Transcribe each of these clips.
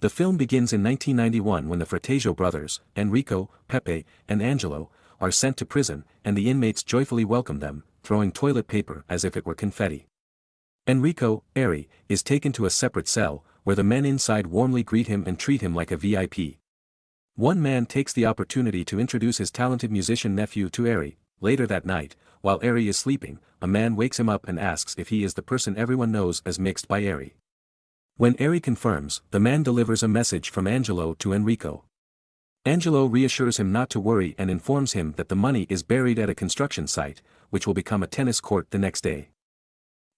The film begins in 1991 when the Frattasio brothers, Enrico, Pepe, and Angelo, are sent to prison, and the inmates joyfully welcome them, throwing toilet paper as if it were confetti. Enrico, Erry, is taken to a separate cell, where the men inside warmly greet him and treat him like a VIP. One man takes the opportunity to introduce his talented musician nephew to Erry. Later that night, while Erry is sleeping, a man wakes him up and asks if he is the person everyone knows as Mixed by Erry. When Erry confirms, the man delivers a message from Angelo to Enrico. Angelo reassures him not to worry and informs him that the money is buried at a construction site, which will become a tennis court the next day.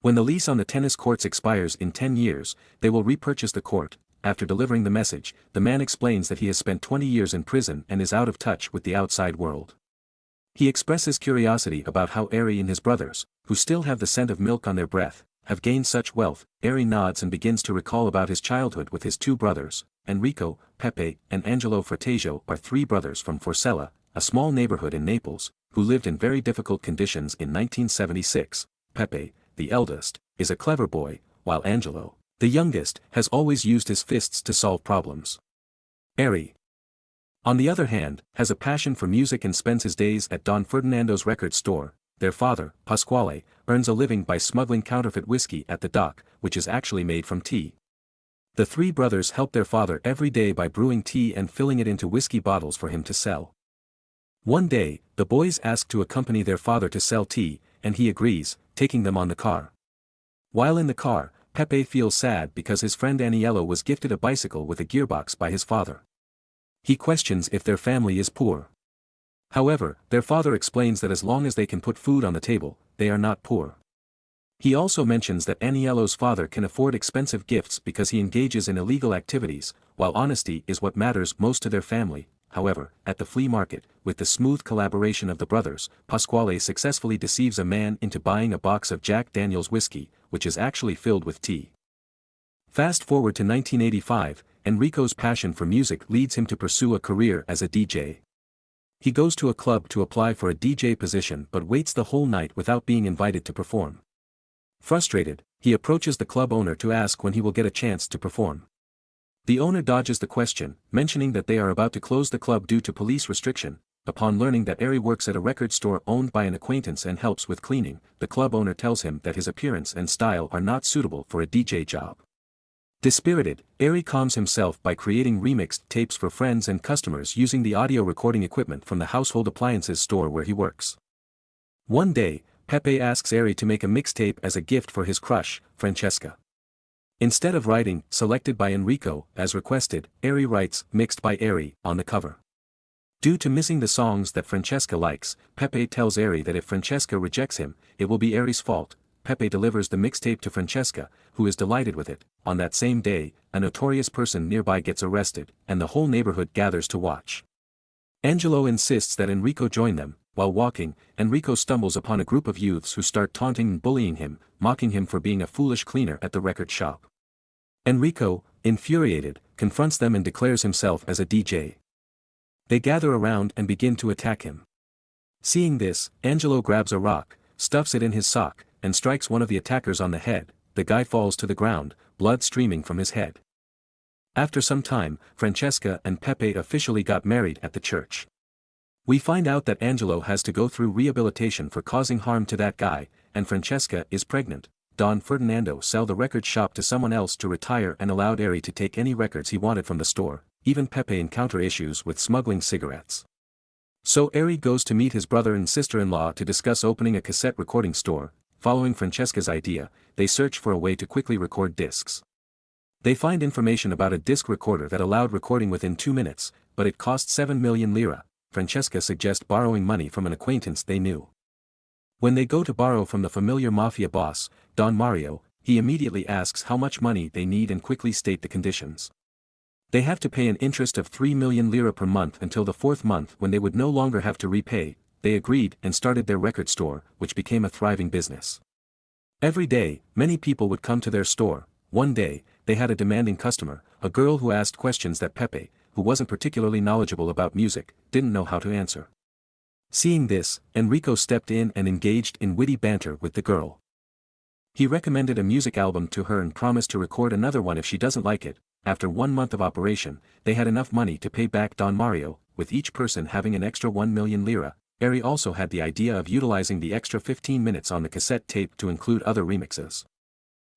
When the lease on the tennis courts expires in 10 years, they will repurchase the court. After delivering the message, the man explains that he has spent 20 years in prison and is out of touch with the outside world. He expresses curiosity about how Erry and his brothers, who still have the scent of milk on their breath, have gained such wealth. Erry nods and begins to recall about his childhood with his two brothers. Enrico, Pepe, and Angelo Frattasio are three brothers from Forcella, a small neighborhood in Naples, who lived in very difficult conditions in 1976. Pepe, the eldest, is a clever boy, while Angelo, the youngest, has always used his fists to solve problems. Erry, on the other hand, has a passion for music and spends his days at Don Ferdinando's record store. Their father, Pasquale, earns a living by smuggling counterfeit whiskey at the dock, which is actually made from tea. The three brothers help their father every day by brewing tea and filling it into whiskey bottles for him to sell. One day, the boys ask to accompany their father to sell tea, and he agrees, taking them on the car. While in the car, Pepe feels sad because his friend Aniello was gifted a bicycle with a gearbox by his father. He questions if their family is poor. However, their father explains that as long as they can put food on the table, they are not poor. He also mentions that Aniello's father can afford expensive gifts because he engages in illegal activities, while honesty is what matters most to their family. However, at the flea market, with the smooth collaboration of the brothers, Pasquale successfully deceives a man into buying a box of Jack Daniel's whiskey, which is actually filled with tea. Fast forward to 1985, Enrico's passion for music leads him to pursue a career as a DJ. He goes to a club to apply for a DJ position but waits the whole night without being invited to perform. Frustrated, he approaches the club owner to ask when he will get a chance to perform. The owner dodges the question, mentioning that they are about to close the club due to police restriction. Upon learning that Erry works at a record store owned by an acquaintance and helps with cleaning, the club owner tells him that his appearance and style are not suitable for a DJ job. Dispirited, Erry calms himself by creating remixed tapes for friends and customers using the audio recording equipment from the household appliances store where he works. One day, Pepe asks Erry to make a mixtape as a gift for his crush, Francesca. Instead of writing, selected by Enrico, as requested, Erry writes, Mixed by Erry, on the cover. Due to missing the songs that Francesca likes, Pepe tells Erry that if Francesca rejects him, it will be Erry's fault. Pepe delivers the mixtape to Francesca, who is delighted with it. On that same day, a notorious person nearby gets arrested, and the whole neighborhood gathers to watch. Angelo insists that Enrico join them. While walking, Enrico stumbles upon a group of youths who start taunting and bullying him, mocking him for being a foolish cleaner at the record shop. Enrico, infuriated, confronts them and declares himself as a DJ. They gather around and begin to attack him. Seeing this, Angelo grabs a rock, stuffs it in his sock, and strikes one of the attackers on the head. The guy falls to the ground, blood streaming from his head. After some time, Francesca and Pepe officially got married at the church. We find out that Angelo has to go through rehabilitation for causing harm to that guy, and Francesca is pregnant. Don Ferdinando sell the record shop to someone else to retire and allowed Erry to take any records he wanted from the store. Even Pepe encounter issues with smuggling cigarettes. So Erry goes to meet his brother and sister-in-law to discuss opening a cassette recording store. Following Francesca's idea, they search for a way to quickly record discs. They find information about a disc recorder that allowed recording within 2 minutes, but it cost 7 million lira. Francesca suggests borrowing money from an acquaintance they knew. When they go to borrow from the familiar mafia boss, Don Mario, he immediately asks how much money they need and quickly state the conditions. They have to pay an interest of 3 million lira per month until the 4th month when they would no longer have to repay. They agreed and started their record store, which became a thriving business. Every day, many people would come to their store. One day, they had a demanding customer, a girl who asked questions that Pepe, who wasn't particularly knowledgeable about music, didn't know how to answer. Seeing this, Enrico stepped in and engaged in witty banter with the girl. He recommended a music album to her and promised to record another one if she doesn't like it. after 1 month of operation, they had enough money to pay back Don Mario, with each person having an extra 1 million lira. Erry also had the idea of utilizing the extra 15 minutes on the cassette tape to include other remixes.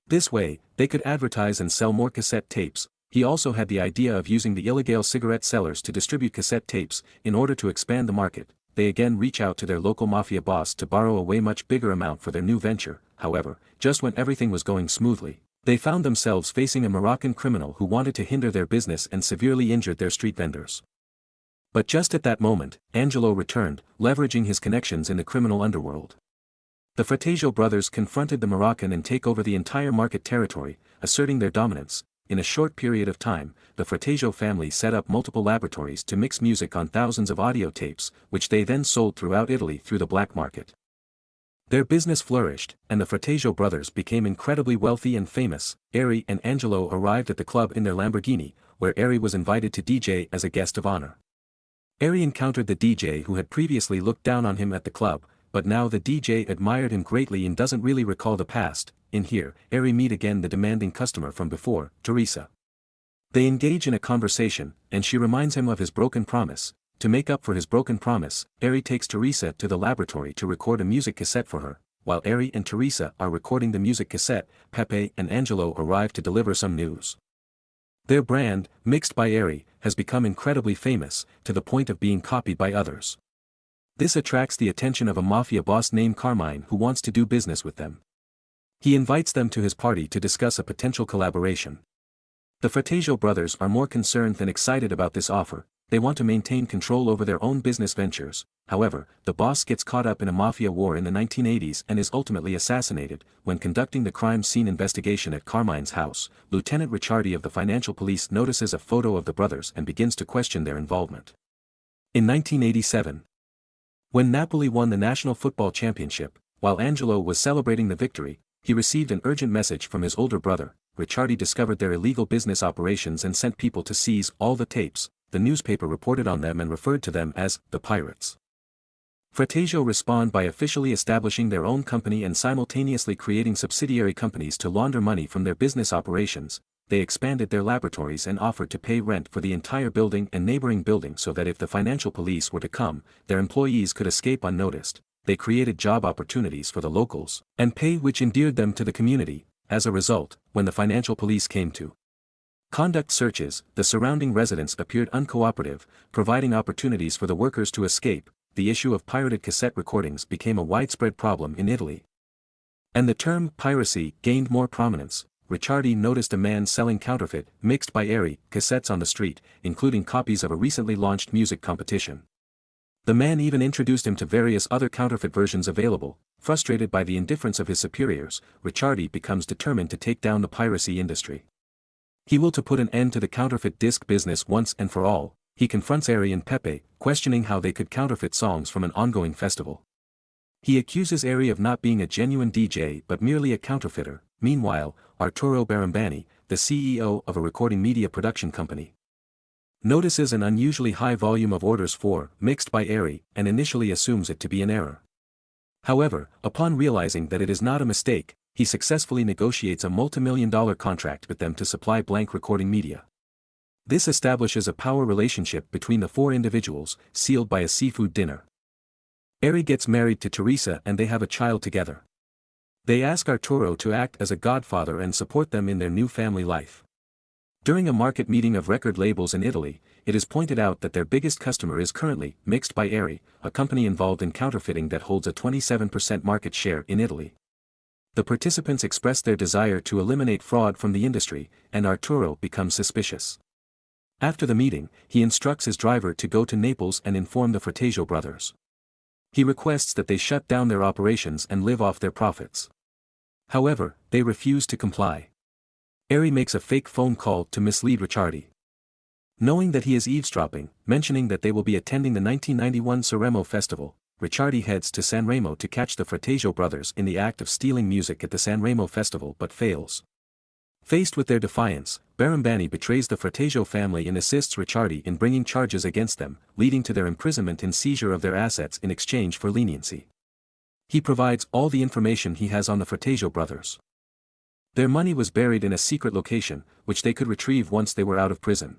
This way, they could advertise and sell more cassette tapes. He also had the idea of using the illegal cigarette sellers to distribute cassette tapes. In order to expand the market, they again reach out to their local mafia boss to borrow a way much bigger amount for their new venture. However, just when everything was going smoothly, they found themselves facing a Moroccan criminal who wanted to hinder their business and severely injured their street vendors. But just at that moment, Angelo returned, leveraging his connections in the criminal underworld. The Frattasio brothers confronted the Moroccan and take over the entire market territory, asserting their dominance. In a short period of time, the Frattasio family set up multiple laboratories to mix music on thousands of audio tapes, which they then sold throughout Italy through the black market. Their business flourished, and the Frattasio brothers became incredibly wealthy and famous. Erry and Angelo arrived at the club in their Lamborghini, where Erry was invited to DJ as a guest of honor. Erry encountered the DJ who had previously looked down on him at the club, but now the DJ admired him greatly and doesn't really recall the past. In here, Erry meet again the demanding customer from before, Teresa. They engage in a conversation, and she reminds him of his broken promise. To make up for his broken promise, Erry takes Teresa to the laboratory to record a music cassette for her. While Erry and Teresa are recording the music cassette, Pepe and Angelo arrive to deliver some news. Their brand, mixed by Erry, has become incredibly famous, to the point of being copied by others. This attracts the attention of a mafia boss named Carmine who wants to do business with them. He invites them to his party to discuss a potential collaboration. The Frattasio brothers are more concerned than excited about this offer. They want to maintain control over their own business ventures. However, the boss gets caught up in a mafia war in the 1980s and is ultimately assassinated. When conducting the crime scene investigation at Carmine's house, Lieutenant Ricciardi of the financial police notices a photo of the brothers and begins to question their involvement. In 1987, when Napoli won the National Football Championship, while Angelo was celebrating the victory, he received an urgent message from his older brother. Ricciardi discovered their illegal business operations and sent people to seize all the tapes. The newspaper reported on them and referred to them as the pirates. Frattasio respond by officially establishing their own company and simultaneously creating subsidiary companies to launder money from their business operations. They expanded their laboratories and offered to pay rent for the entire building and neighboring buildings so that if the financial police were to come, their employees could escape unnoticed. They created job opportunities for the locals, and pay which endeared them to the community. As a result, when the financial police came to conduct searches, the surrounding residents appeared uncooperative, providing opportunities for the workers to escape. The issue of pirated cassette recordings became a widespread problem in Italy. And the term piracy gained more prominence. Ricciardi noticed a man selling counterfeit, mixed by Erry, cassettes on the street, including copies of a recently launched music competition. The man even introduced him to various other counterfeit versions available. Frustrated by the indifference of his superiors, Ricciardi becomes determined to take down the piracy industry. He will to put an end to the counterfeit disc business once and for all. He confronts Erry and Pepe, questioning how they could counterfeit songs from an ongoing festival. He accuses Erry of not being a genuine DJ but merely a counterfeiter. Meanwhile, Arturo Barambani, the CEO of a recording media production company, notices an unusually high volume of orders for mixed by Erry and initially assumes it to be an error. However, upon realizing that it is not a mistake, he successfully negotiates a multi-million-dollar contract with them to supply blank recording media. This establishes a power relationship between the four individuals, sealed by a seafood dinner. Erry gets married to Teresa and they have a child together. They ask Arturo to act as a godfather and support them in their new family life. During a market meeting of record labels in Italy, it is pointed out that their biggest customer is currently Mixed by Erry, a company involved in counterfeiting that holds a 27% market share in Italy. The participants express their desire to eliminate fraud from the industry, and Arturo becomes suspicious. After the meeting, he instructs his driver to go to Naples and inform the Frattasio brothers. He requests that they shut down their operations and live off their profits. However, they refuse to comply. Erry makes a fake phone call to mislead Ricciardi. Knowing that he is eavesdropping, mentioning that they will be attending the 1991 Sanremo festival, Ricciardi heads to Sanremo to catch the Frattasio brothers in the act of stealing music at the Sanremo festival but fails. Faced with their defiance, Barambani betrays the Frattasio family and assists Ricciardi in bringing charges against them, leading to their imprisonment and seizure of their assets in exchange for leniency. He provides all the information he has on the Frattasio brothers. Their money was buried in a secret location, which they could retrieve once they were out of prison.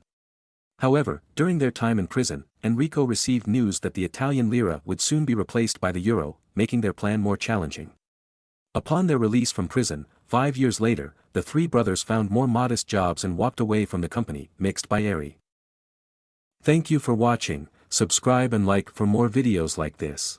However, during their time in prison, Enrico received news that the Italian lira would soon be replaced by the euro, making their plan more challenging. Upon their release from prison, 5 years later, the three brothers found more modest jobs and walked away from the company, mixed by Erry. Thank you for watching. Subscribe and like for more videos like this.